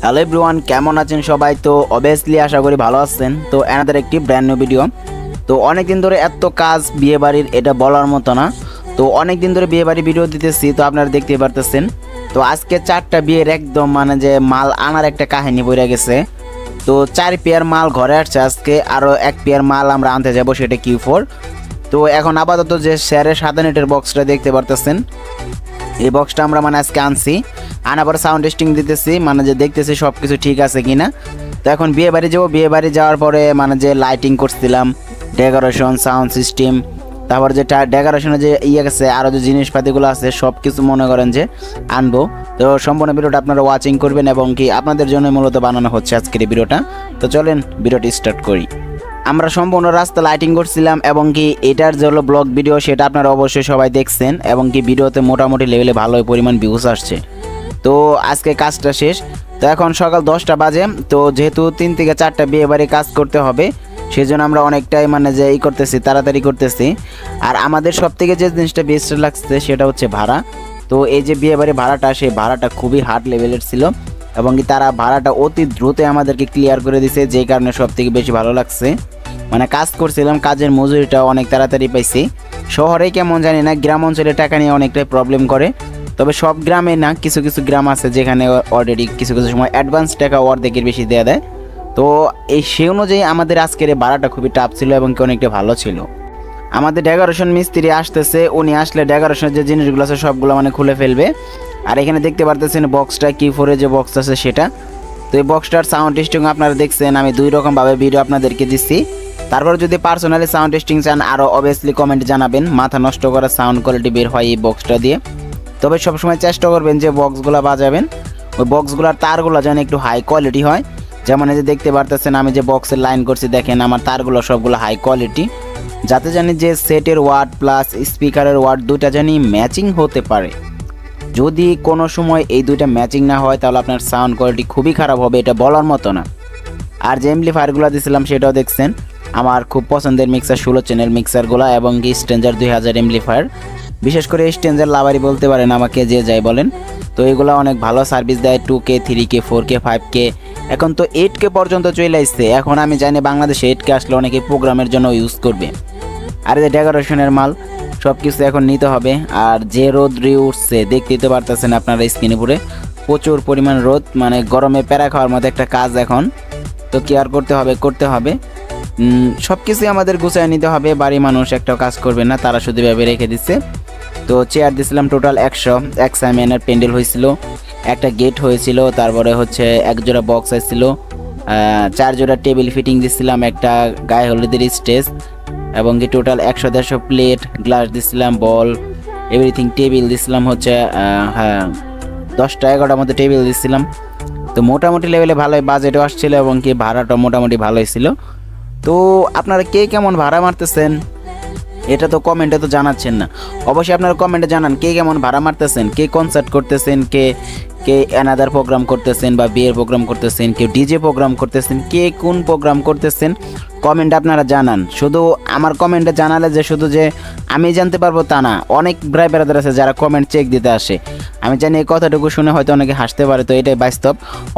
Hello everyone, কেমন আছেন সবাই? তো অবভিয়াসলি আশা করি ভালো আছেন। তো অ্যানাদার একটি ব্র্যান্ড নিউ ভিডিও। তো অনেকদিন ধরে এত কাজ বিয়ে বাড়ির, এটা বলার মতো না। তো অনেকদিন ধরে বিয়ে বাড়ি ভিডিও দিতেছি, তো আপনারা দেখতেই পারতেছেন। তো আজকে 4টা বিয়ের একদম যে মাল আনার একটা কাহিনী বইরা গেছে। তো 4 পেয়ার মাল ঘরে আসছে, আজকে আরও 1 পেয়ার মাল আমরা আনতে যাবো, সেটা Q4। তো এখন আপাতত যে শেয়ারের 7 ইউনিটের বক্সটা দেখতে পারতেছেন, এই বক্সটা আমরা আজকে আনছি, আনার পরে সাউন্ড টেস্টিং দিতেছি, যে দেখতেছি সব কিছু ঠিক আছে কিনা। তো এখন বিয়ে বাড়ি যাবো, বিয়ে বাড়ি যাওয়ার পরে যে লাইটিং করছিলাম, ডেকোরেশন, সাউন্ড সিস্টেম, তারপর যে ডেকোরেশনের যে আছে, আরও যে জিনিসপাতিগুলো আছে সব কিছু মনে করেন যে আনবো। তো সম্পূর্ণ ভিডিওটা আপনারা ওয়াচিং করবেন এবং কি আপনাদের জন্য মূলত বানানো হচ্ছে আজকের এই ভিডিওটা। তো চলেন ভিডিওটি স্টার্ট করি। আমরা সম্পূর্ণ রাস্তা লাইটিং করছিলাম এবং কি এটার যে হলো ব্লগ ভিডিও, সেটা আপনারা অবশ্যই সবাই দেখছেন এবং কি ভিডিওতে মোটামুটি লেভেলে ভালো পরিমাণ ভিউজ আসছে। তো আজকে কাজটা শেষ। তো এখন সকাল 10টা বাজে। তো যেহেতু 3 থেকে 4টা বিয়ে বাড়ি কাজ করতে হবে, সেই জন্য আমরা অনেকটাই যে করতেছি, তাড়াতাড়ি করতেছি। আর আমাদের সব থেকে যে জিনিসটা বেস্ট লাগছে সেটা হচ্ছে ভাড়া। তো এই যে বিয়ে বাড়ি ভাড়াটা, সেই ভাড়াটা খুবই হার্ড লেভেলের ছিল এবং কি তারা ভাড়াটা অতি দ্রুত আমাদেরকে ক্লিয়ার করে দিছে, যেই কারণে সব থেকে বেশি ভালো লাগছে। কাজ করছিলাম, কাজের মজুরিটা অনেক তাড়াতাড়ি পাইছি। শহরে কেমন জানি না, গ্রাম অঞ্চলে টাকা নিয়ে অনেকটাই প্রবলেম করে। তবে সব গ্রামে না, কিছু কিছু গ্রাম আছে যেখানে অলরেডি কিছু কিছু সময় অ্যাডভান্স টাকা অর্ধেকের বেশি দেওয়া দেয়। তো সেই অনুযায়ী আমাদের আজকের এই ভাড়াটা খুবই টাফ ছিল এবং কি অনেকটা ভালো ছিল। আমাদের ডেকোরেশন মিস্ত্রি আসতেছে, উনি আসলে ডেকোরেশনের যে জিনিসগুলো আছে সবগুলো খুলে ফেলবে। আর এখানে দেখতে পারতেছেন বক্সটা, Q4 যে বক্স আছে সেটা। তো এই বক্সটার সাউন্ড টেস্টিং আপনারা দেখছেন, আমি 2 রকমভাবে ভিডিও আপনাদেরকে দিচ্ছি। তারপর যদি পার্সোনালি সাউন্ড টেস্টিং চান, আরও অবভিয়াসলি কমেন্ট জানাবেন। মাথা নষ্ট করা সাউন্ড কোয়ালিটি বের হয় এই বক্সটা দিয়ে। তবে সবসময় চেষ্টা করবেন যে বক্সগুলো বাজাবেন, ওই বক্সগুলোর তারগুলো যেন একটু হাই কোয়ালিটি হয়। যেমন এই যে দেখতে পারতেছেন আমি যে বক্সের লাইন করছি, দেখেন আমার তারগুলো সবগুলো হাই কোয়ালিটি, যাতে জানি যে সেটের ওয়াট প্লাস স্পিকারের ওয়াট দুইটা জানি ম্যাচিং হতে পারে। যদি কোনো সময় এই দুইটা ম্যাচিং না হয় তাহলে আপনার সাউন্ড কোয়ালিটি খুবই খারাপ হবে, এটা বলার মতো না। আর যে এমপ্লিফায়ারগুলো দিয়েছিলাম সেটাও দেখছেন, আমার খুব পছন্দের মিক্সার 16 চ্যানেল মিক্সারগুলো এবং কি স্ট্রেঞ্জার 2000 এমপ্লিফায়ার। বিশেষ করে স্ট্রেঞ্জার লাভারি বলতে পারেন আমাকে, যে যাই বলেন। তো এগুলো অনেক ভালো সার্ভিস দেয়, 2K 3K 4K 5K, এখন তো 8K পর্যন্ত চলে আসছে। এখন আমি জানি বাংলাদেশে 8K আসলে অনেকে প্রোগ্রামের জন্য ইউজ করবে। আর যে ডেকোরেশনের মাল সব কিছু এখন নিতে হবে। আর যে রোদ উঠছে দেখতেই তো পারতেছেন আপনারা স্ক্রিনে পুরে, প্রচুর পরিমাণ রোদ, গরমে প্যারা খাওয়ার মতো একটা কাজ এখন। তো কেয়ার করতে হবে সব কিছুই আমাদের গুছিয়ে নিতে হবে। বাড়ি মানুষ একটাও কাজ করবে না, তারা শুধু ভাবে রেখে দিচ্ছে। তো চেয়ার দিয়েছিলাম টোটাল 100, এক সাইমেনের প্যান্ডেল হয়েছিল, একটা গেট হয়েছিল, তারপরে হচ্ছে 1 জোড়া বক্স আসছিল, 4 জোড়া টেবিল ফিটিং দিচ্ছিলাম, একটা গায়ে হলুদের স্টেজ এবং কি টোটাল 100-150 প্লেট গ্লাস দিচ্ছিলাম, বল এভরিথিং। টেবিল দিচ্ছিলাম হচ্ছে 10টা-11টার মতো টেবিল দিচ্ছিলাম। তো মোটামুটি লেভেলে ভালোই বাজেটও আসছিল এবং কি ভাড়াটা মোটামুটি ভালোই ছিল। তো আপনারা কে কেমন ভাড়া মারতেছেন এটা তো কমেন্টে তো জানাচ্ছেন না। অবশ্যই আপনারা কমেন্টে জানান কে কেমন ভাড়া মারতেছেন, কে কনসার্ট করতেছেন, কে অ্যানাদার প্রোগ্রাম করতেছেন বা বিয়ের প্রোগ্রাম করতেছেন, কেউ ডিজে প্রোগ্রাম করতেছেন, কে কোন প্রোগ্রাম করতেছেন কমেন্টে আপনারা জানান। শুধু আমার কমেন্টে জানালে যে শুধু যে আমি জানতে পারবো তা না, অনেক ভাই ব্রাদার আছে যারা কমেন্ট চেক দিতে আসে। আমি জানি এই কথাটুকু শুনে হয়তো অনেকে হাসতে পারে, তো এটাই বাস্তব।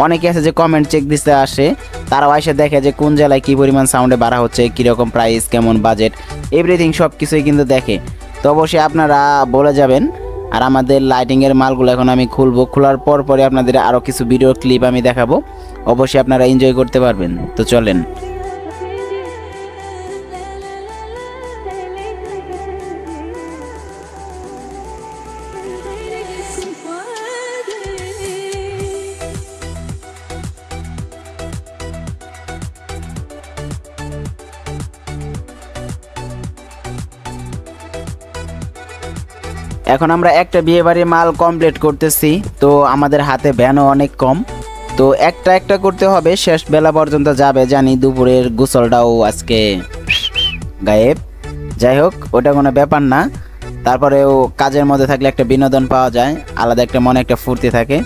অনেকে আছে যে কমেন্ট চেক দিতে আসে, তারাও এসে দেখে যে কোন জেলায় কী পরিমাণ সাউন্ডে ভাড়া হচ্ছে, কীরকম প্রাইস, কেমন বাজেট, এভরিথিং সব কিছুই কিন্তু দেখে। তো অবশ্যই আপনারা বলে যাবেন। আর আমাদের লাইটিংয়ের মালগুলো এখন আমি খুলবো, খোলার পরে আপনাদের আরও কিছু ভিডিও ক্লিপ আমি দেখাবো, অবশ্যই আপনারা এনজয় করতে পারবেন। তো চলেন। এখন আমরা একটা বিয়ে বাড়ির মাল কমপ্লিট করতেছি। তো আমাদের হাতে ভ্যানও অনেক কম, তো একটা করতে হবে, শেষ বেলা পর্যন্ত যাবে জানি। দুপুরের গোসলটাও আজকে গায়েব, যাই হোক ওটা কোনো ব্যাপার না। তারপরেও কাজের মধ্যে থাকলে একটা বিনোদন পাওয়া যায়, আলাদা একটা মনে একটা ফুর্তি থাকে।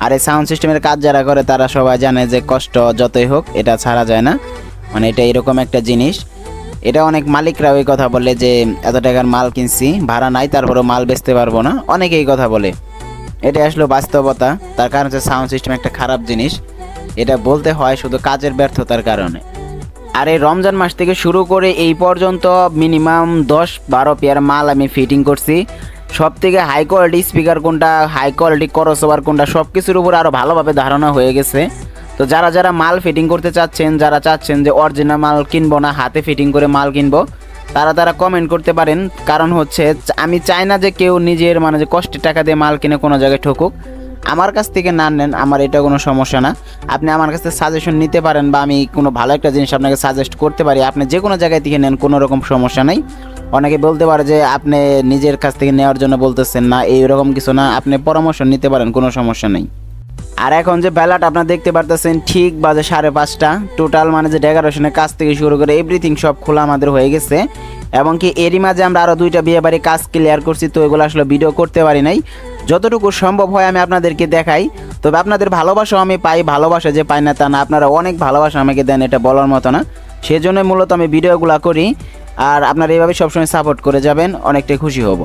আর এই সাউন্ড সিস্টেমের কাজ যারা করে তারা সবাই জানে যে কষ্ট যতই হোক এটা ছাড়া যায় না, এটা এরকম একটা জিনিস। এটা অনেক মালিকরা ওই কথা বলে যে এত টাকার মাল কিনছি, ভাড়া নাই, তারপরেও মাল বেচতে পারবো না, অনেকেই কথা বলে। এটা আসলে বাস্তবতা। তার কারণ হচ্ছে সাউন্ড সিস্টেম একটা খারাপ জিনিস, এটা বলতে হয় শুধু কাজের ব্যর্থতার কারণে। আর এই রমজান মাস থেকে শুরু করে এই পর্যন্ত মিনিমাম 10-12 পেয়ার মাল আমি ফিটিং করছি। সব থেকে হাই কোয়ালিটি স্পিকার কোনটা, হাই কোয়ালিটি ক্রসওভার কোনটা, সব কিছুর উপর আরও ভালোভাবে ধারণা হয়ে গেছে। তো যারা যারা মাল ফিটিং করতে চাচ্ছেন, যারা চাচ্ছেন যে অরিজিনাল মাল কিনবো না হাতে ফিটিং করে মাল কিনবো, তারা কমেন্ট করতে পারেন। কারণ হচ্ছে আমি চাই না যে কেউ নিজের মানে যে কষ্টের টাকা দিয়ে মাল কিনে কোনো জায়গায় ঠকুক। আমার কাছ থেকে না নেন, আমার এটা কোনো সমস্যা না। আপনি আমার কাছ থেকে সাজেশন নিতে পারেন বা আমি কোনো ভালো একটা জিনিস আপনাকে সাজেস্ট করতে পারি, আপনি যে কোনো জায়গায় থেকে নেন, কোনো রকম সমস্যা নেই। অনেকে বলতে পারে যে আপনি নিজের কাছ থেকে নেওয়ার জন্য বলতেছেন, না এইরকম কিছু না, আপনি পরামর্শ নিতে পারেন, কোনো সমস্যা নেই। আর এখন যে বেলাটা আপনারা দেখতে পারতেছেন ঠিক বাজে 5:30। টোটাল মানে যে ডেকোরেশনের কাজ থেকে শুরু করে এভরিথিং সব খোলা আমাদের হয়ে গেছে। এবং কি এরই মাঝে আমরা আরও 2টা বিয়ে বাড়ি কাজ ক্লিয়ার করছি, তো এগুলো আসলে ভিডিও করতে পারি নাই। যতটুকু সম্ভব হয় আমি আপনাদেরকে দেখাই। তবে আপনাদের ভালোবাসাও আমি পাই, ভালোবাসা যে পাই না তা না, আপনারা অনেক ভালোবাসা আমাকে দেন, এটা বলার মতো না। সেজন্য মূলত আমি ভিডিওগুলো করি। আর আপনারা এইভাবে সবসময় সাপোর্ট করে যাবেন, অনেকটাই খুশি হব।